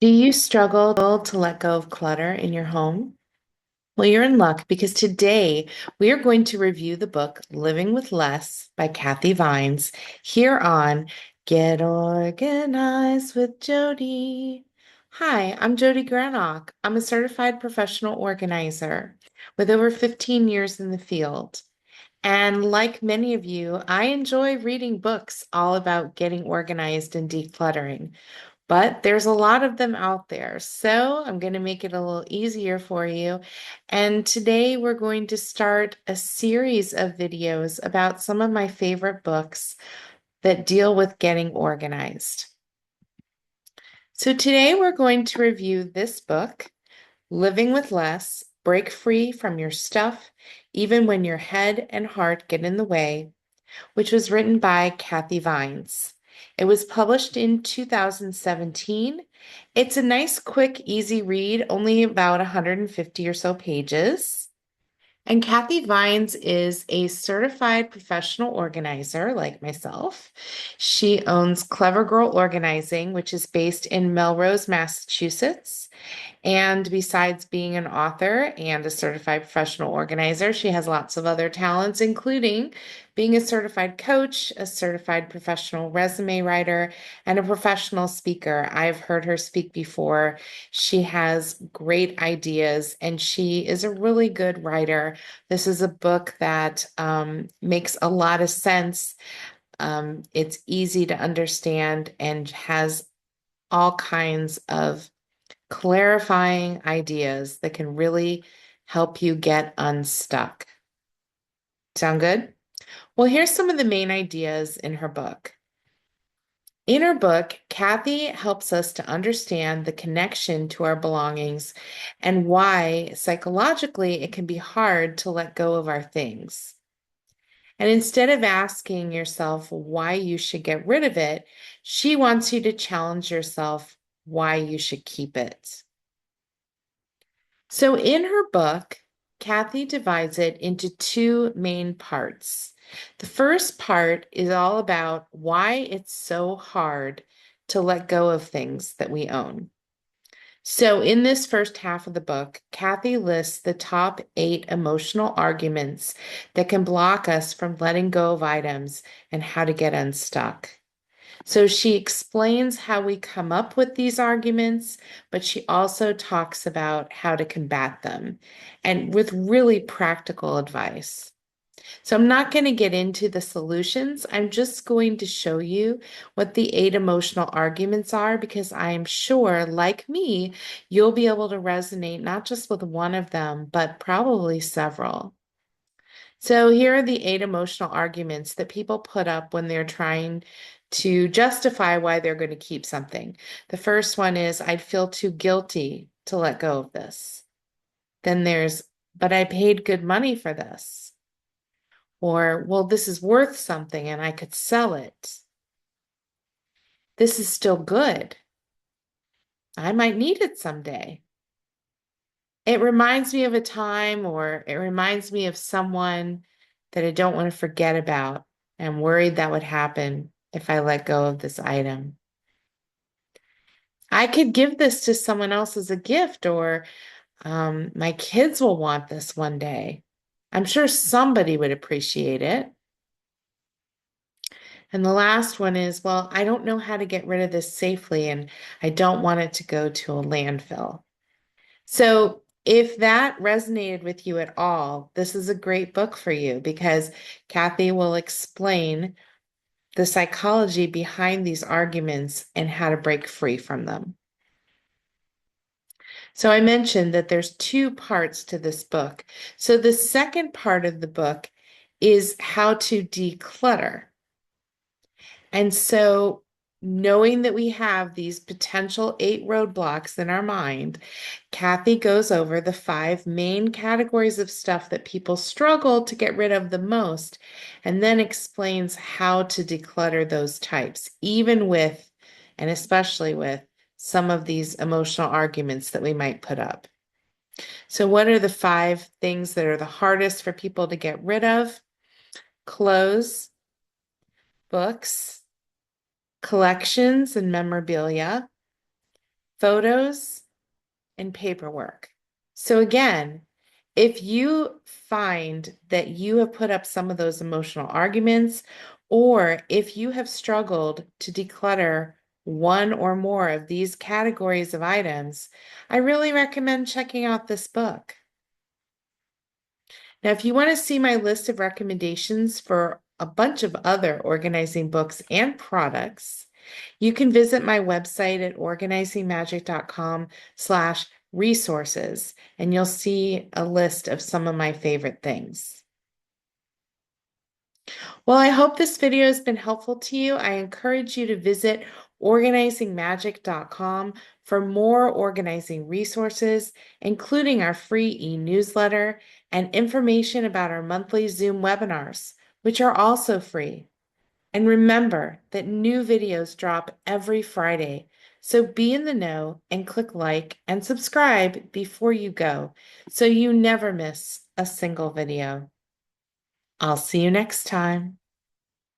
Do you struggle to let go of clutter in your home? Well, you're in luck because today we are going to review the book Living with Less by Kathy Vines here on Get Organized with Jodi. Hi, I'm Jodi Granock. I'm a certified professional organizer with over 15 years in the field. And like many of you, I enjoy reading books all about getting organized and decluttering. But there's a lot of them out there. So I'm going to make it a little easier for you. And today we're going to start a series of videos about some of my favorite books that deal with getting organized. So today we're going to review this book, Living with Less, Break Free from Your Stuff, Even When Your Head and Heart Get in the Way, which was written by Kathy Vines. It was published in 2017. It's a nice, quick, easy read, only about 150 or so pages. And Kathy Vines is a certified professional organizer like myself. She owns Clever Girl Organizing, which is based in Melrose, Massachusetts. And besides being an author and a certified professional organizer, she has lots of other talents, including being a certified coach, a certified professional resume writer, and a professional speaker. I've heard her speak before. She has great ideas and she is a really good writer. This is a book that makes a lot of sense. It's easy to understand and has all kinds of clarifying ideas that can really help you get unstuck. Sound good? Well, here's some of the main ideas in her book. In her book, Kathy helps us to understand the connection to our belongings and why psychologically it can be hard to let go of our things. And instead of asking yourself why you should get rid of it, she wants you to challenge yourself why you should keep it. So in her book, Kathy divides it into two main parts. The first part is all about why it's so hard to let go of things that we own. So in this first half of the book, Kathy lists the top 8 emotional arguments that can block us from letting go of items and how to get unstuck. So she explains how we come up with these arguments, but she also talks about how to combat them and with really practical advice. So I'm not going to get into the solutions. I'm just going to show you what the 8 emotional arguments are because I am sure, like me, you'll be able to resonate not just with one of them, but probably several. So here are the 8 emotional arguments that people put up when they're trying to justify why they're going to keep something. The first one is, I'd feel too guilty to let go of this. Then there's, but I paid good money for this. Or, well, this is worth something and I could sell it. This is still good. I might need it someday. It reminds me of a time or it reminds me of someone that I don't want to forget about. I'm worried that would happen if I let go of this item. I could give this to someone else as a gift, or my kids will want this one day. I'm sure somebody would appreciate it. And the last one is, well, I don't know how to get rid of this safely, and I don't want it to go to a landfill. So, if that resonated with you at all, this is a great book for you because Kathy will explain the psychology behind these arguments and how to break free from them. So, I mentioned that there's two parts to this book. So, the second part of the book is how to declutter. And so, knowing that we have these potential 8 roadblocks in our mind, Kathy goes over the 5 main categories of stuff that people struggle to get rid of the most, and then explains how to declutter those types, even with, and especially with, some of these emotional arguments that we might put up. So, what are the 5 things that are the hardest for people to get rid of? Clothes, books, collections and memorabilia, photos, and paperwork. So again, if you find that you have put up some of those emotional arguments, or if you have struggled to declutter one or more of these categories of items, I really recommend checking out this book. Now, if you want to see my list of recommendations for a bunch of other organizing books and products, you can visit my website at organizingmagic.com/resources, and you'll see a list of some of my favorite things. Well, I hope this video has been helpful to you. I encourage you to visit organizingmagic.com for more organizing resources, including our free e-newsletter and information about our monthly Zoom webinars, which are also free. And remember that new videos drop every Friday, so be in the know and click like and subscribe before you go so you never miss a single video. I'll see you next time.